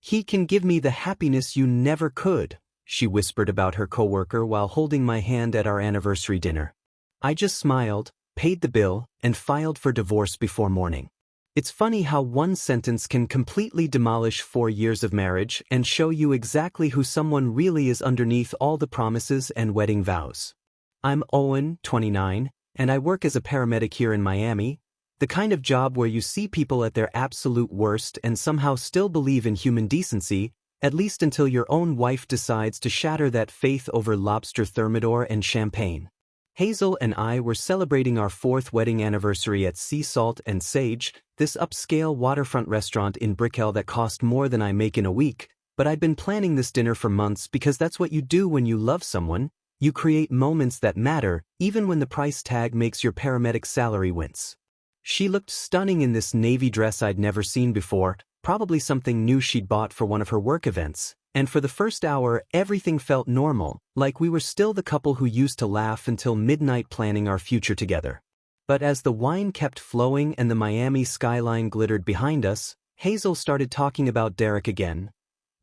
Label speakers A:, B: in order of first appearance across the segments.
A: He can give me the happiness you never could, she whispered about her coworker while holding my hand at our anniversary dinner. I just smiled, paid the bill, and filed for divorce before morning. It's funny how one sentence can completely demolish 4 years of marriage and show you exactly who someone really is underneath all the promises and wedding vows. I'm Owen, 29, and I work as a paramedic here in Miami, the kind of job where you see people at their absolute worst and somehow still believe in human decency, at least until your own wife decides to shatter that faith over lobster thermidor and champagne. Hazel and I were celebrating our 4th wedding anniversary at Sea Salt and Sage, this upscale waterfront restaurant in Brickell that cost more than I make in a week, but I'd been planning this dinner for months because that's what you do when you love someone. You create moments that matter, even when the price tag makes your paramedic salary wince. She looked stunning in this navy dress I'd never seen before, probably something new she'd bought for one of her work events, and for the first hour everything felt normal, like we were still the couple who used to laugh until midnight planning our future together. But as the wine kept flowing and the Miami skyline glittered behind us, Hazel started talking about Derek again.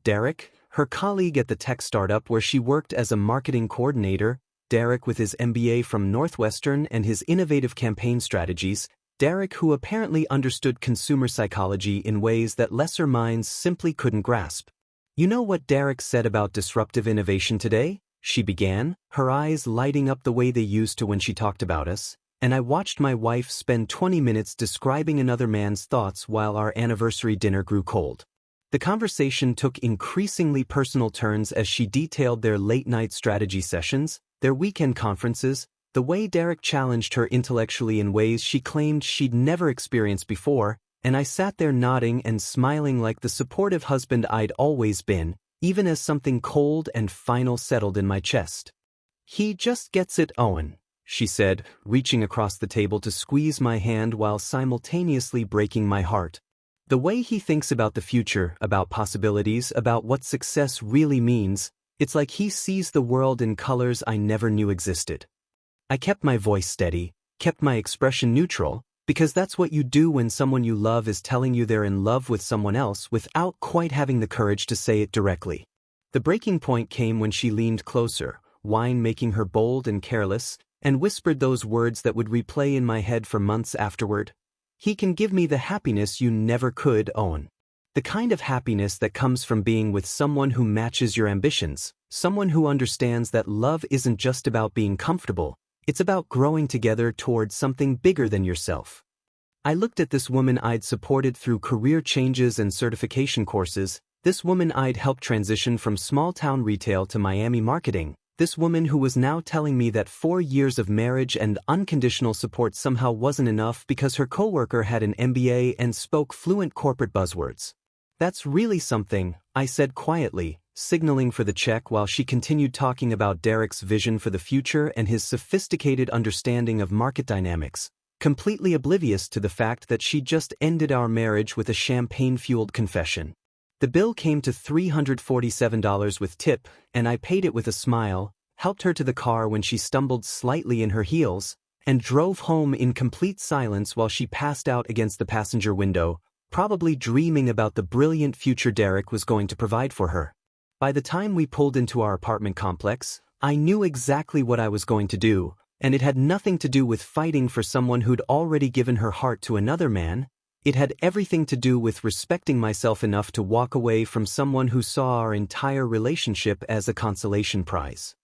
A: Derek, her colleague at the tech startup where she worked as a marketing coordinator, Derek with his MBA from Northwestern and his innovative campaign strategies, Derek who apparently understood consumer psychology in ways that lesser minds simply couldn't grasp. You know what Derek said about disruptive innovation today? She began, her eyes lighting up the way they used to when she talked about us, and I watched my wife spend 20 minutes describing another man's thoughts while our anniversary dinner grew cold. The conversation took increasingly personal turns as she detailed their late-night strategy sessions, their weekend conferences, the way Derek challenged her intellectually in ways she claimed she'd never experienced before, and I sat there nodding and smiling like the supportive husband I'd always been, even as something cold and final settled in my chest. He just gets it, Owen, she said, reaching across the table to squeeze my hand while simultaneously breaking my heart. The way he thinks about the future, about possibilities, about what success really means, it's like he sees the world in colors I never knew existed. I kept my voice steady, kept my expression neutral, because that's what you do when someone you love is telling you they're in love with someone else without quite having the courage to say it directly. The breaking point came when she leaned closer, wine making her bold and careless, and whispered those words that would replay in my head for months afterward. He can give me the happiness you never could, Owen. The kind of happiness that comes from being with someone who matches your ambitions, someone who understands that love isn't just about being comfortable, it's about growing together towards something bigger than yourself. I looked at this woman I'd supported through career changes and certification courses, this woman I'd helped transition from small-town retail to Miami marketing, this woman who was now telling me that 4 years of marriage and unconditional support somehow wasn't enough because her coworker had an MBA and spoke fluent corporate buzzwords. That's really something, I said quietly, signaling for the check while she continued talking about Derek's vision for the future and his sophisticated understanding of market dynamics, completely oblivious to the fact that she just ended our marriage with a champagne-fueled confession. The bill came to $347 with tip, and I paid it with a smile, helped her to the car when she stumbled slightly in her heels, and drove home in complete silence while she passed out against the passenger window, probably dreaming about the brilliant future Derek was going to provide for her. By the time we pulled into our apartment complex, I knew exactly what I was going to do, and it had nothing to do with fighting for someone who'd already given her heart to another man. It had everything to do with respecting myself enough to walk away from someone who saw our entire relationship as a consolation prize.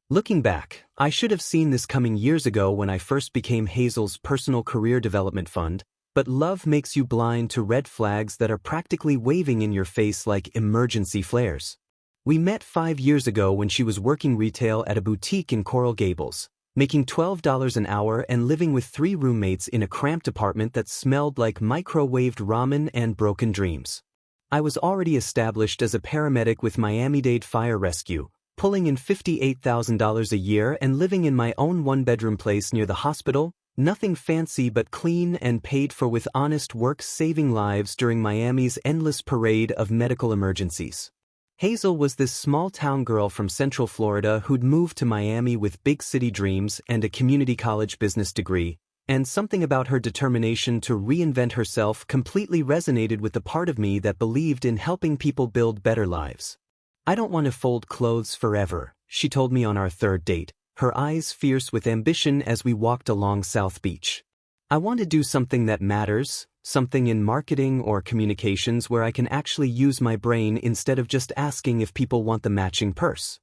A: Looking back, I should have seen this coming years ago when I first became Hazel's personal career development fund, but love makes you blind to red flags that are practically waving in your face like emergency flares. We met 5 years ago when she was working retail at a boutique in Coral Gables, making $12 an hour and living with 3 roommates in a cramped apartment that smelled like microwaved ramen and broken dreams. I was already established as a paramedic with Miami-Dade Fire Rescue, pulling in $58,000 a year and living in my own 1-bedroom place near the hospital, nothing fancy but clean and paid for with honest work saving lives during Miami's endless parade of medical emergencies. Hazel was this small-town girl from Central Florida who'd moved to Miami with big city dreams and a community college business degree, And something about her determination to reinvent herself completely resonated with the part of me that believed in helping people build better lives. "I don't want to fold clothes forever," she told me on our third date, her eyes fierce with ambition as we walked along South Beach. "I want to do something that matters, something in marketing or communications where I can actually use my brain instead of just asking if people want the matching purse."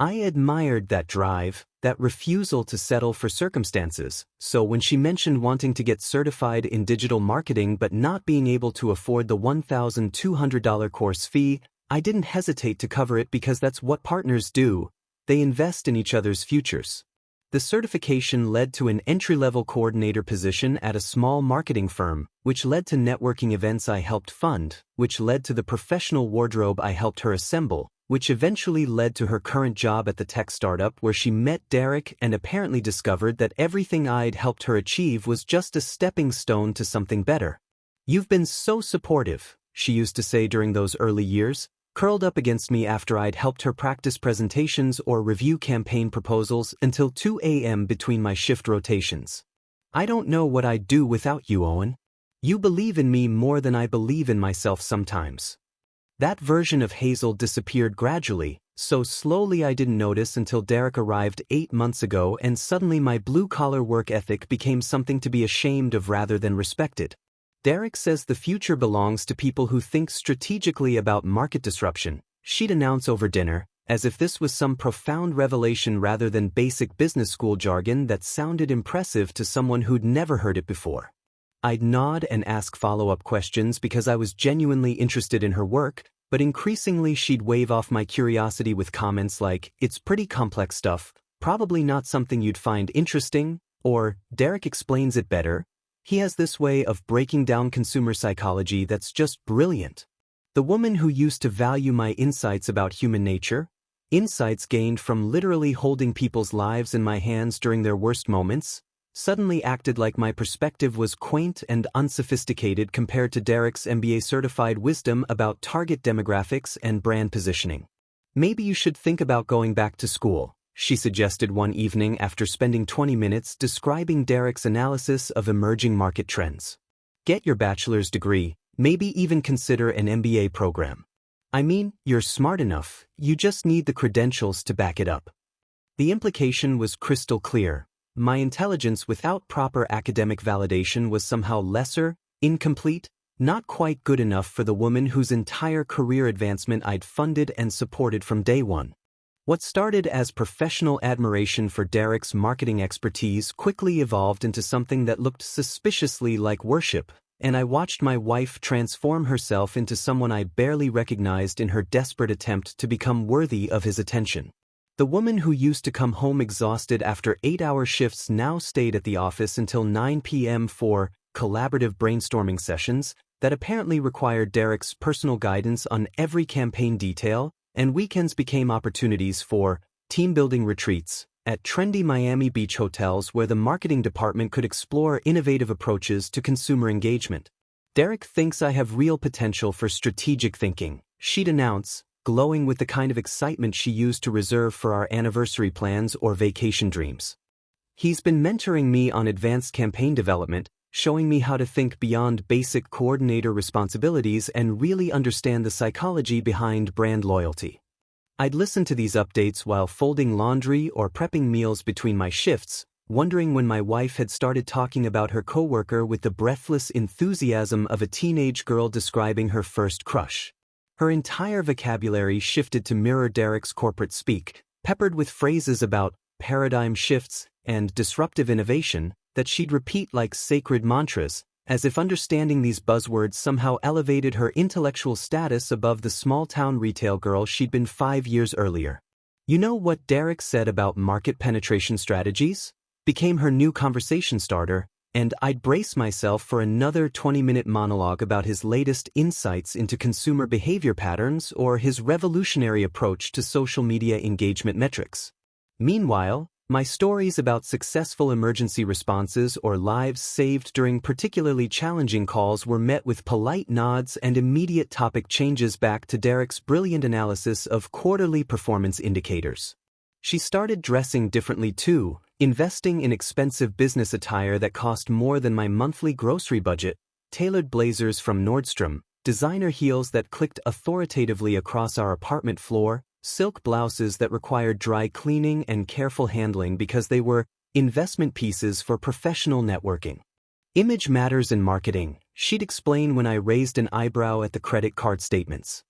A: I admired that drive, that refusal to settle for circumstances, so when she mentioned wanting to get certified in digital marketing but not being able to afford the $1,200 course fee, I didn't hesitate to cover it because that's what partners do. They invest in each other's futures. The certification led to an entry-level coordinator position at a small marketing firm, which led to networking events I helped fund, which led to the professional wardrobe I helped her assemble, which eventually led to her current job at the tech startup where she met Derek and apparently discovered that everything I'd helped her achieve was just a stepping stone to something better. "You've been so supportive," she used to say during those early years, curled up against me after I'd helped her practice presentations or review campaign proposals until 2 a.m. between my shift rotations. "I don't know what I'd do without you, Owen. You believe in me more than I believe in myself sometimes." That version of Hazel disappeared gradually, so slowly I didn't notice until Derek arrived 8 months ago and suddenly my blue-collar work ethic became something to be ashamed of rather than respected. "Derek says the future belongs to people who think strategically about market disruption," she'd announce over dinner, as if this was some profound revelation rather than basic business school jargon that sounded impressive to someone who'd never heard it before. I'd nod and ask follow-up questions because I was genuinely interested in her work, but increasingly she'd wave off my curiosity with comments like, "It's pretty complex stuff, probably not something you'd find interesting," or, "Derek explains it better. He has this way of breaking down consumer psychology that's just brilliant." The woman who used to value my insights about human nature, insights gained from literally holding people's lives in my hands during their worst moments, suddenly acted like my perspective was quaint and unsophisticated compared to Derek's MBA-certified wisdom about target demographics and brand positioning. "Maybe you should think about going back to school," she suggested one evening after spending 20 minutes describing Derek's analysis of emerging market trends. "Get your bachelor's degree, maybe even consider an MBA program. I mean, you're smart enough, you just need the credentials to back it up." The implication was crystal clear. My intelligence without proper academic validation was somehow lesser, incomplete, not quite good enough for the woman whose entire career advancement I'd funded and supported from day one. What started as professional admiration for Derek's marketing expertise quickly evolved into something that looked suspiciously like worship, and I watched my wife transform herself into someone I barely recognized in her desperate attempt to become worthy of his attention. The woman who used to come home exhausted after 8-hour shifts now stayed at the office until 9 p.m. for collaborative brainstorming sessions that apparently required Derek's personal guidance on every campaign detail, and weekends became opportunities for team-building retreats at trendy Miami Beach hotels where the marketing department could explore innovative approaches to consumer engagement. "Derek thinks I have real potential for strategic thinking," she'd announce, glowing with the kind of excitement she used to reserve for our anniversary plans or vacation dreams. "He's been mentoring me on advanced campaign development, showing me how to think beyond basic coordinator responsibilities and really understand the psychology behind brand loyalty." I'd listen to these updates while folding laundry or prepping meals between my shifts, wondering when my wife had started talking about her coworker with the breathless enthusiasm of a teenage girl describing her first crush. Her entire vocabulary shifted to mirror Derek's corporate speak, peppered with phrases about paradigm shifts and disruptive innovation that she'd repeat like sacred mantras, as if understanding these buzzwords somehow elevated her intellectual status above the small-town retail girl she'd been 5 years earlier. "You know what Derek said about market penetration strategies?" became her new conversation starter, and I'd brace myself for another 20-minute monologue about his latest insights into consumer behavior patterns or his revolutionary approach to social media engagement metrics. Meanwhile, my stories about successful emergency responses or lives saved during particularly challenging calls were met with polite nods and immediate topic changes back to Derek's brilliant analysis of quarterly performance indicators. She started dressing differently too, Investing in expensive business attire that cost more than my monthly grocery budget, tailored blazers from Nordstrom, designer heels that clicked authoritatively across our apartment floor, silk blouses that required dry cleaning and careful handling because they were investment pieces for professional networking. Image matters in marketing, she'd explain when I raised an eyebrow at the credit card statements.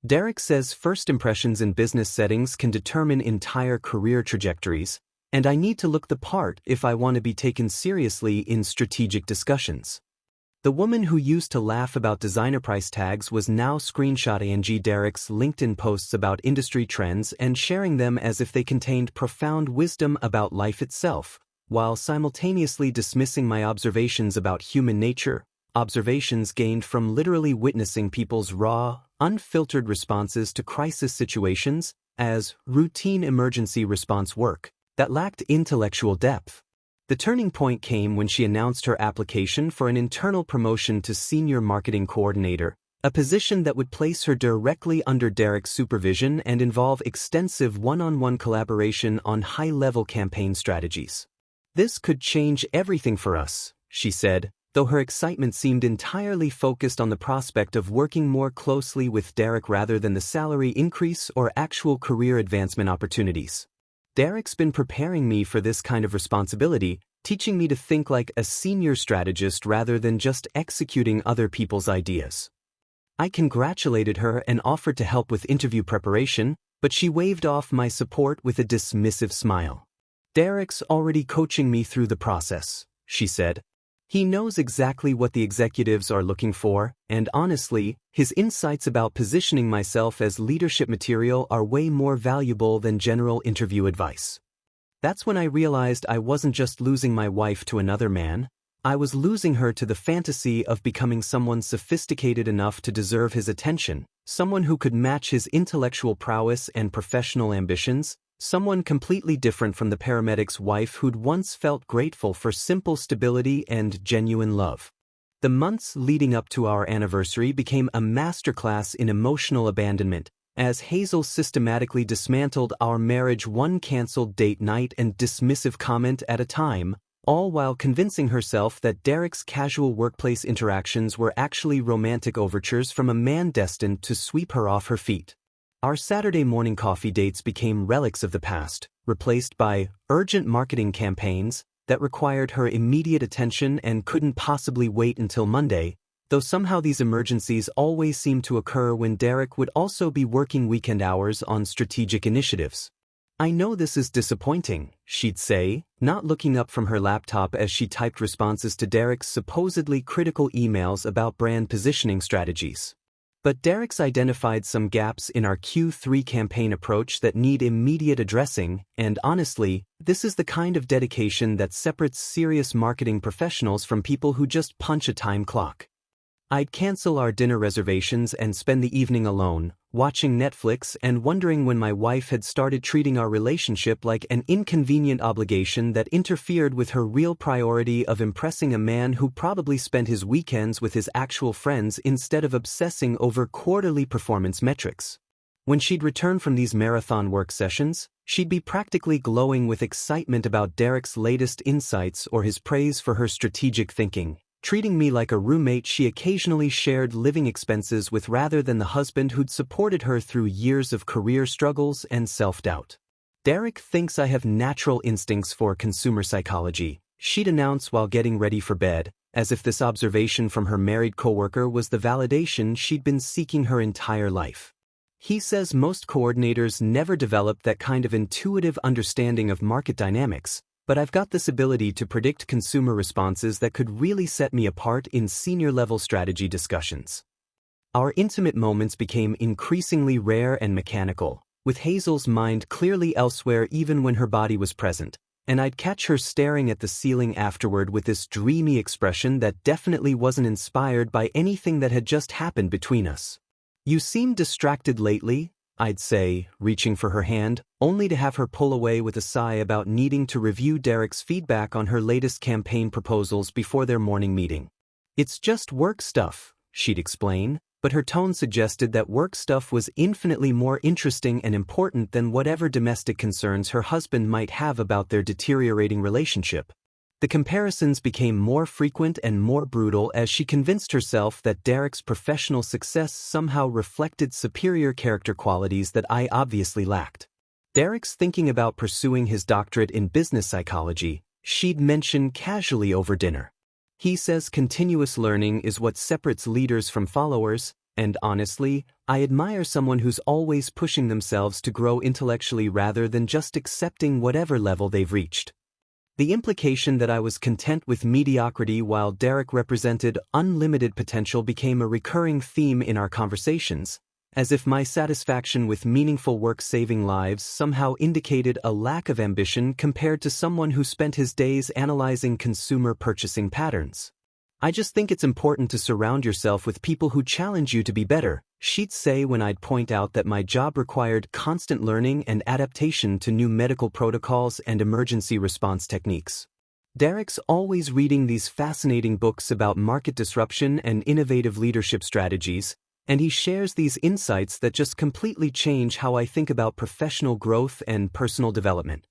A: Derek says first impressions in business settings can determine entire career trajectories, and I need to look the part if I want to be taken seriously in strategic discussions. The woman who used to laugh about designer price tags was now screenshotting Derek's LinkedIn posts about industry trends and sharing them as if they contained profound wisdom about life itself, while simultaneously dismissing my observations about human nature, observations gained from literally witnessing people's raw, unfiltered responses to crisis situations as routine emergency response work that lacked intellectual depth. The turning point came when she announced her application for an internal promotion to Senior Marketing Coordinator, a position that would place her directly under Derek's supervision and involve extensive one-on-one collaboration on high-level campaign strategies. This could change everything for us, she said, though her excitement seemed entirely focused on the prospect of working more closely with Derek rather than the salary increase or actual career advancement opportunities. Derek's been preparing me for this kind of responsibility, teaching me to think like a senior strategist rather than just executing other people's ideas. I congratulated her and offered to help with interview preparation, but she waved off my support with a dismissive smile. Derek's already coaching me through the process, she said. He knows exactly what the executives are looking for, and honestly, his insights about positioning myself as leadership material are way more valuable than general interview advice. That's when I realized I wasn't just losing my wife to another man, I was losing her to the fantasy of becoming someone sophisticated enough to deserve his attention, someone who could match his intellectual prowess and professional ambitions, someone completely different from the paramedic's wife who'd once felt grateful for simple stability and genuine love. The months leading up to our anniversary became a masterclass in emotional abandonment, as Hazel systematically dismantled our marriage one canceled date night and dismissive comment at a time, all while convincing herself that Derek's casual workplace interactions were actually romantic overtures from a man destined to sweep her off her feet. Our Saturday morning coffee dates became relics of the past, replaced by urgent marketing campaigns that required her immediate attention and couldn't possibly wait until Monday, though somehow these emergencies always seemed to occur when Derek would also be working weekend hours on strategic initiatives. I know this is disappointing, she'd say, not looking up from her laptop as she typed responses to Derek's supposedly critical emails about brand positioning strategies. But Derek's identified some gaps in our Q3 campaign approach that need immediate addressing, and honestly, this is the kind of dedication that separates serious marketing professionals from people who just punch a time clock. I'd cancel our dinner reservations and spend the evening alone, watching Netflix and wondering when my wife had started treating our relationship like an inconvenient obligation that interfered with her real priority of impressing a man who probably spent his weekends with his actual friends instead of obsessing over quarterly performance metrics. When she'd return from these marathon work sessions, she'd be practically glowing with excitement about Derek's latest insights or his praise for her strategic thinking, treating me like a roommate she occasionally shared living expenses with rather than the husband who'd supported her through years of career struggles and self-doubt. Derek thinks I have natural instincts for consumer psychology, she'd announce while getting ready for bed, as if this observation from her married coworker was the validation she'd been seeking her entire life. He says most coordinators never develop that kind of intuitive understanding of market dynamics, but I've got this ability to predict consumer responses that could really set me apart in senior-level strategy discussions. Our intimate moments became increasingly rare and mechanical, with Hazel's mind clearly elsewhere even when her body was present, and I'd catch her staring at the ceiling afterward with this dreamy expression that definitely wasn't inspired by anything that had just happened between us. "You seem distracted lately," I'd say, reaching for her hand, only to have her pull away with a sigh about needing to review Derek's feedback on her latest campaign proposals before their morning meeting. "It's just work stuff," she'd explain, but her tone suggested that work stuff was infinitely more interesting and important than whatever domestic concerns her husband might have about their deteriorating relationship. The comparisons became more frequent and more brutal as she convinced herself that Derek's professional success somehow reflected superior character qualities that I obviously lacked. Derek's thinking about pursuing his doctorate in business psychology, she'd mention casually over dinner. He says continuous learning is what separates leaders from followers, and honestly, I admire someone who's always pushing themselves to grow intellectually rather than just accepting whatever level they've reached. The implication that I was content with mediocrity while Derek represented unlimited potential became a recurring theme in our conversations, as if my satisfaction with meaningful work saving lives somehow indicated a lack of ambition compared to someone who spent his days analyzing consumer purchasing patterns. I just think it's important to surround yourself with people who challenge you to be better, she'd say when I'd point out that my job required constant learning and adaptation to new medical protocols and emergency response techniques. Derek's always reading these fascinating books about market disruption and innovative leadership strategies, and he shares these insights that just completely change how I think about professional growth and personal development.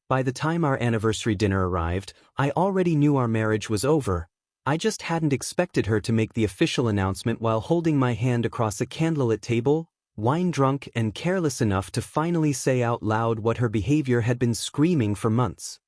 A: By the time our anniversary dinner arrived, I already knew our marriage was over. I just hadn't expected her to make the official announcement while holding my hand across a candlelit table, wine-drunk and careless enough to finally say out loud what her behavior had been screaming for months.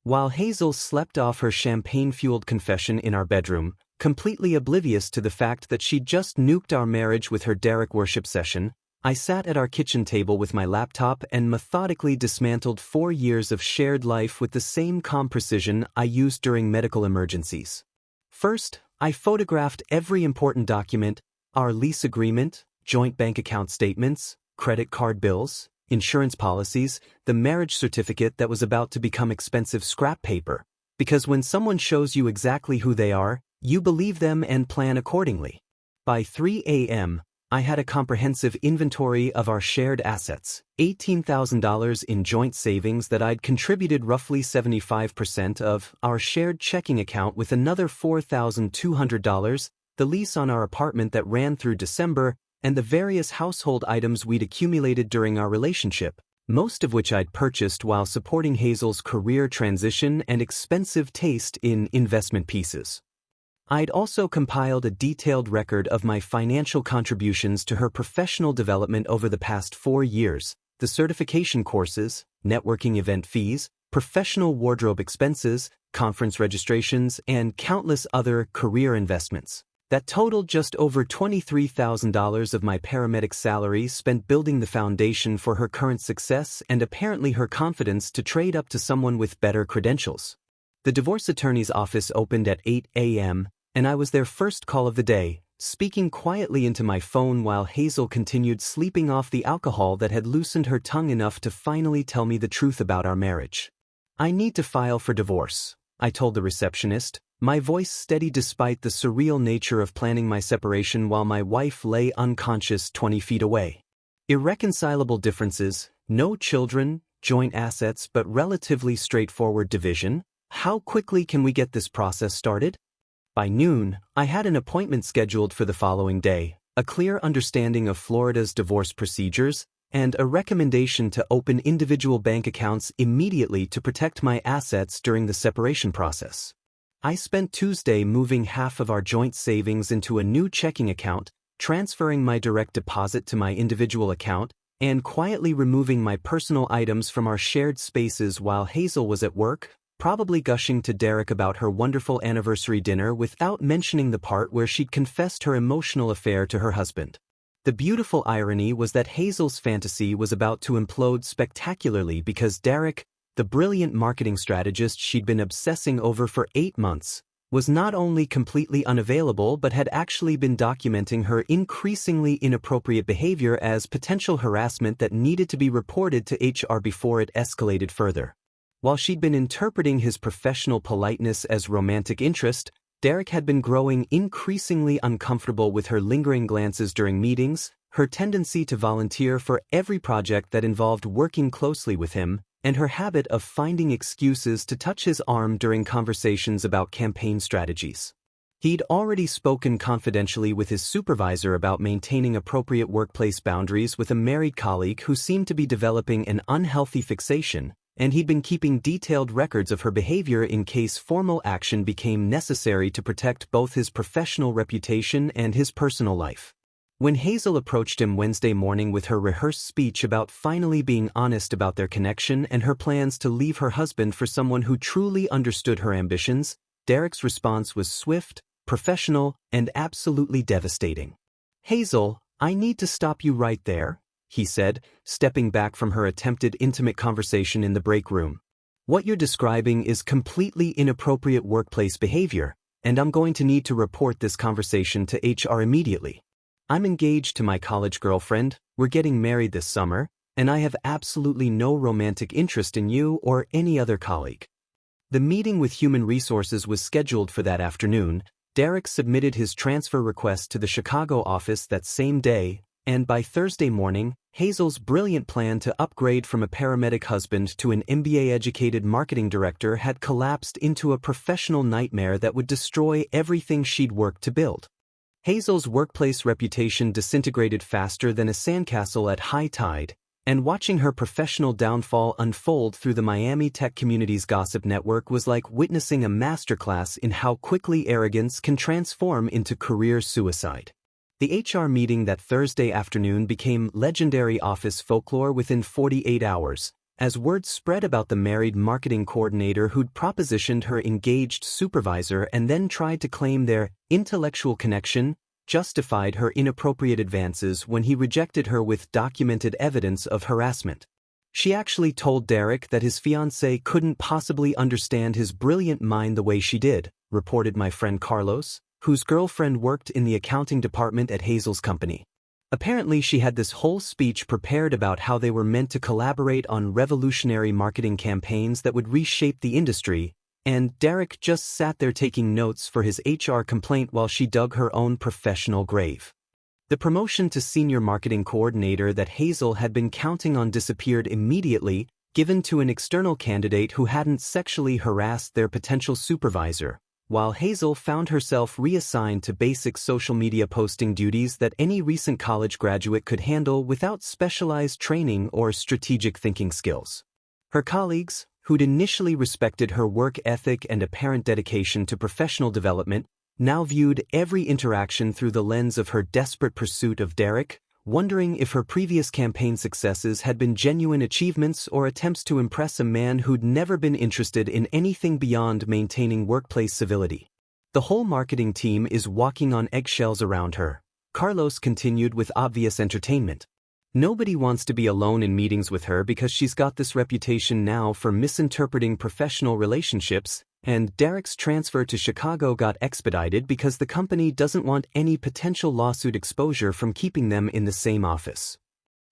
A: While Hazel slept off her champagne-fueled confession in our bedroom, completely oblivious to the fact that she'd just nuked our marriage with her Derek worship session, I sat at our kitchen table with my laptop and methodically dismantled 4 years of shared life with the same calm precision I used during medical emergencies. First, I photographed every important document: our lease agreement, joint bank account statements, credit card bills, insurance policies, the marriage certificate that was about to become expensive scrap paper. Because when someone shows you exactly who they are, you believe them and plan accordingly. By 3 a.m., I had a comprehensive inventory of our shared assets, $18,000 in joint savings that I'd contributed roughly 75% of, our shared checking account with another $4,200, the lease on our apartment that ran through December, and the various household items we'd accumulated during our relationship, most of which I'd purchased while supporting Hazel's career transition and expensive taste in investment pieces. I'd also compiled a detailed record of my financial contributions to her professional development over the past 4 years, the certification courses, networking event fees, professional wardrobe expenses, conference registrations, and countless other career investments. That totaled just over $23,000 of my paramedic salary spent building the foundation for her current success and apparently her confidence to trade up to someone with better credentials. The divorce attorney's office opened at 8 a.m., and I was their first call of the day, speaking quietly into my phone while Hazel continued sleeping off the alcohol that had loosened her tongue enough to finally tell me the truth about our marriage. "I need to file for divorce," I told the receptionist, my voice steady despite the surreal nature of planning my separation while my wife lay unconscious 20 feet away. Irreconcilable differences, no children, joint assets but relatively straightforward division. How quickly can we get this process started? By noon, I had an appointment scheduled for the following day, a clear understanding of Florida's divorce procedures, and a recommendation to open individual bank accounts immediately to protect my assets during the separation process. I spent Tuesday moving half of our joint savings into a new checking account, transferring my direct deposit to my individual account, and quietly removing my personal items from our shared spaces while Hazel was at work, probably gushing to Derek about her wonderful anniversary dinner without mentioning the part where she'd confessed her emotional affair to her husband. The beautiful irony was that Hazel's fantasy was about to implode spectacularly because Derek, the brilliant marketing strategist she'd been obsessing over for 8 months, was not only completely unavailable but had actually been documenting her increasingly inappropriate behavior as potential harassment that needed to be reported to HR before it escalated further. While she'd been interpreting his professional politeness as romantic interest, Derek had been growing increasingly uncomfortable with her lingering glances during meetings, her tendency to volunteer for every project that involved working closely with him, and her habit of finding excuses to touch his arm during conversations about campaign strategies. He'd already spoken confidentially with his supervisor about maintaining appropriate workplace boundaries with a married colleague who seemed to be developing an unhealthy fixation, and he'd been keeping detailed records of her behavior in case formal action became necessary to protect both his professional reputation and his personal life. When Hazel approached him Wednesday morning with her rehearsed speech about finally being honest about their connection and her plans to leave her husband for someone who truly understood her ambitions, Derek's response was swift, professional, and absolutely devastating. "Hazel, I need to stop you right there," he said, stepping back from her attempted intimate conversation in the break room. "What you're describing is completely inappropriate workplace behavior, and I'm going to need to report this conversation to HR immediately. I'm engaged to my college girlfriend, we're getting married this summer, and I have absolutely no romantic interest in you or any other colleague." The meeting with Human Resources was scheduled for that afternoon. Derek submitted his transfer request to the Chicago office that same day, and by Thursday morning, Hazel's brilliant plan to upgrade from a paramedic husband to an MBA-educated marketing director had collapsed into a professional nightmare that would destroy everything she'd worked to build. Hazel's workplace reputation disintegrated faster than a sandcastle at high tide, and watching her professional downfall unfold through the Miami tech community's gossip network was like witnessing a masterclass in how quickly arrogance can transform into career suicide. The HR meeting that Thursday afternoon became legendary office folklore within 48 hours, as word spread about the married marketing coordinator who'd propositioned her engaged supervisor and then tried to claim their intellectual connection justified her inappropriate advances when he rejected her with documented evidence of harassment. She actually told Derek that his fiancée couldn't possibly understand his brilliant mind the way she did, reported my friend Carlos, whose girlfriend worked in the accounting department at Hazel's company. Apparently she had this whole speech prepared about how they were meant to collaborate on revolutionary marketing campaigns that would reshape the industry, and Derek just sat there taking notes for his HR complaint while she dug her own professional grave. The promotion to senior marketing coordinator that Hazel had been counting on disappeared immediately, given to an external candidate who hadn't sexually harassed their potential supervisor, while Hazel found herself reassigned to basic social media posting duties that any recent college graduate could handle without specialized training or strategic thinking skills. Her colleagues, who'd initially respected her work ethic and apparent dedication to professional development, now viewed every interaction through the lens of her desperate pursuit of Derek, wondering if her previous campaign successes had been genuine achievements or attempts to impress a man who'd never been interested in anything beyond maintaining workplace civility. "The whole marketing team is walking on eggshells around her," Carlos continued with obvious entertainment. "Nobody wants to be alone in meetings with her because she's got this reputation now for misinterpreting professional relationships, and Derek's transfer to Chicago got expedited because the company doesn't want any potential lawsuit exposure from keeping them in the same office."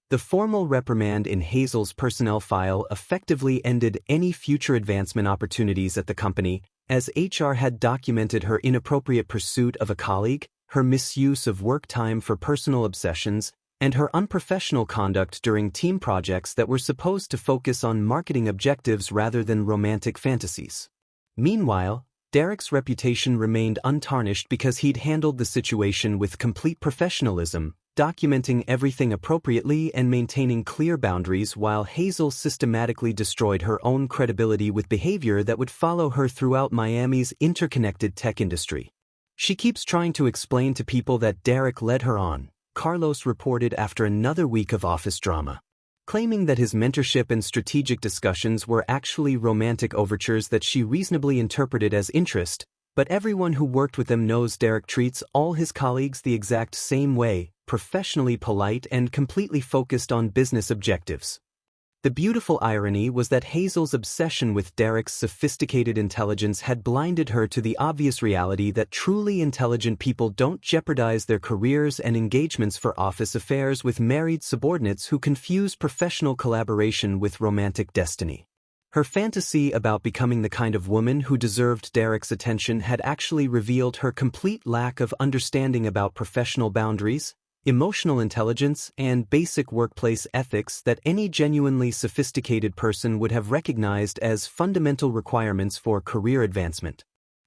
A: The formal reprimand in Hazel's personnel file effectively ended any future advancement opportunities at the company, as HR had documented her inappropriate pursuit of a colleague, her misuse of work time for personal obsessions, and her unprofessional conduct during team projects that were supposed to focus on marketing objectives rather than romantic fantasies. Meanwhile, Derek's reputation remained untarnished because he'd handled the situation with complete professionalism, documenting everything appropriately and maintaining clear boundaries, while Hazel systematically destroyed her own credibility with behavior that would follow her throughout Miami's interconnected tech industry. "She keeps trying to explain to people that Derek led her on," Carlos reported after another week of office drama, claiming that his mentorship and strategic discussions were actually romantic overtures that she reasonably interpreted as interest, but everyone who worked with him knows Derek treats all his colleagues the exact same way, professionally polite and completely focused on business objectives. The beautiful irony was that Hazel's obsession with Derek's sophisticated intelligence had blinded her to the obvious reality that truly intelligent people don't jeopardize their careers and engagements for office affairs with married subordinates who confuse professional collaboration with romantic destiny. Her fantasy about becoming the kind of woman who deserved Derek's attention had actually revealed her complete lack of understanding about professional boundaries, emotional intelligence, and basic workplace ethics that any genuinely sophisticated person would have recognized as fundamental requirements for career advancement.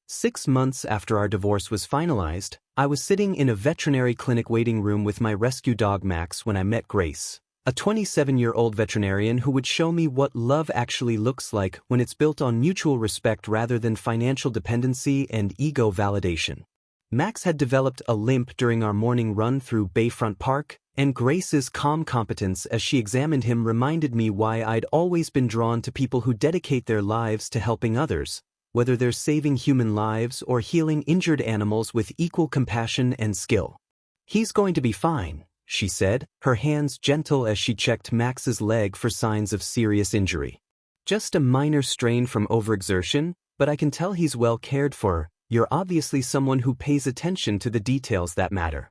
A: 6 months after our divorce was finalized, I was sitting in a veterinary clinic waiting room with my rescue dog Max when I met Grace, a 27-year-old veterinarian who would show me what love actually looks like when it's built on mutual respect rather than financial dependency and ego validation. Max had developed a limp during our morning run through Bayfront Park, and Grace's calm competence as she examined him reminded me why I'd always been drawn to people who dedicate their lives to helping others, whether they're saving human lives or healing injured animals with equal compassion and skill. "He's going to be fine," she said, her hands gentle as she checked Max's leg for signs of serious injury. "Just a minor strain from overexertion, but I can tell he's well cared for. You're obviously someone who pays attention to the details that matter."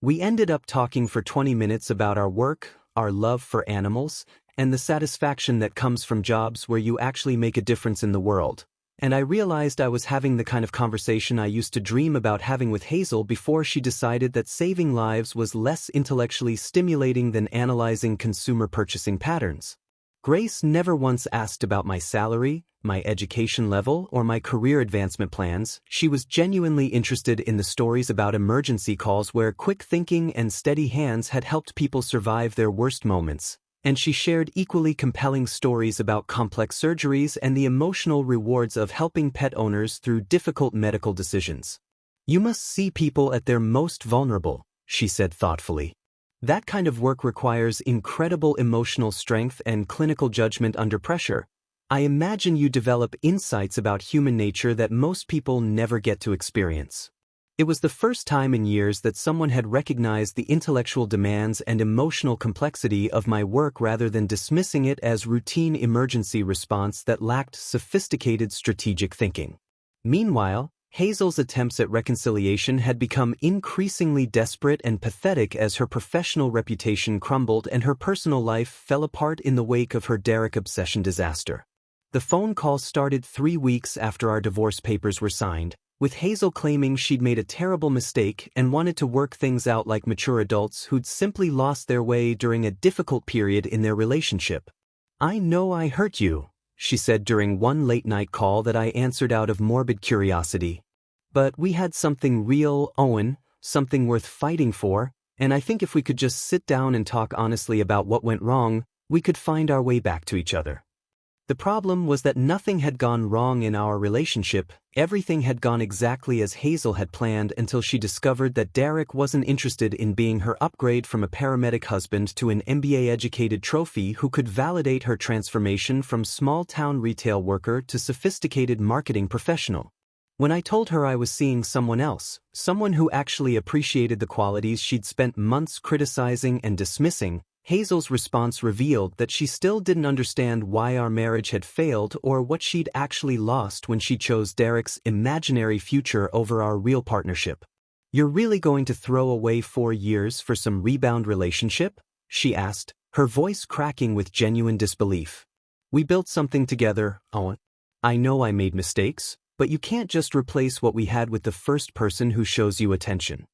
A: We ended up talking for 20 minutes about our work, our love for animals, and the satisfaction that comes from jobs where you actually make a difference in the world. And I realized I was having the kind of conversation I used to dream about having with Hazel before she decided that saving lives was less intellectually stimulating than analyzing consumer purchasing patterns. Grace never once asked about my salary, my education level, or my career advancement plans. She was genuinely interested in the stories about emergency calls where quick thinking and steady hands had helped people survive their worst moments. And she shared equally compelling stories about complex surgeries and the emotional rewards of helping pet owners through difficult medical decisions. "You must see people at their most vulnerable," she said thoughtfully. "That kind of work requires incredible emotional strength and clinical judgment under pressure. I imagine you develop insights about human nature that most people never get to experience." It was the first time in years that someone had recognized the intellectual demands and emotional complexity of my work rather than dismissing it as routine emergency response that lacked sophisticated strategic thinking. Meanwhile, Hazel's attempts at reconciliation had become increasingly desperate and pathetic as her professional reputation crumbled and her personal life fell apart in the wake of her Derek obsession disaster. The phone call started 3 weeks after our divorce papers were signed, with Hazel claiming she'd made a terrible mistake and wanted to work things out like mature adults who'd simply lost their way during a difficult period in their relationship. "I know I hurt you," she said during one late-night call that I answered out of morbid curiosity. "But we had something real, Owen, something worth fighting for, and I think if we could just sit down and talk honestly about what went wrong, we could find our way back to each other." The problem was that nothing had gone wrong in our relationship. Everything had gone exactly as Hazel had planned until she discovered that Derek wasn't interested in being her upgrade from a paramedic husband to an MBA-educated trophy who could validate her transformation from small-town retail worker to sophisticated marketing professional. When I told her I was seeing someone else, someone who actually appreciated the qualities she'd spent months criticizing and dismissing, Hazel's response revealed that she still didn't understand why our marriage had failed or what she'd actually lost when she chose Derek's imaginary future over our real partnership. "You're really going to throw away 4 years for some rebound relationship?" she asked, her voice cracking with genuine disbelief. "We built something together, Owen. I know I made mistakes, but you can't just replace what we had with the first person who shows you attention."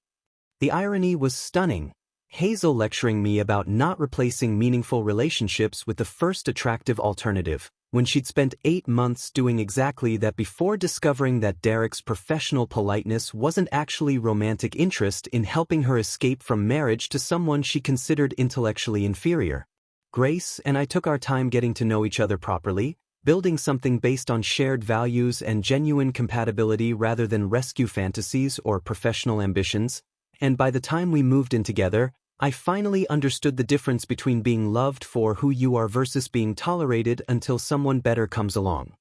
A: The irony was stunning. Hazel lecturing me about not replacing meaningful relationships with the first attractive alternative, when she'd spent 8 months doing exactly that before discovering that Derek's professional politeness wasn't actually romantic interest in helping her escape from marriage to someone she considered intellectually inferior. Grace and I took our time getting to know each other properly, building something based on shared values and genuine compatibility rather than rescue fantasies or professional ambitions, and by the time we moved in together, I finally understood the difference between being loved for who you are versus being tolerated until someone better comes along.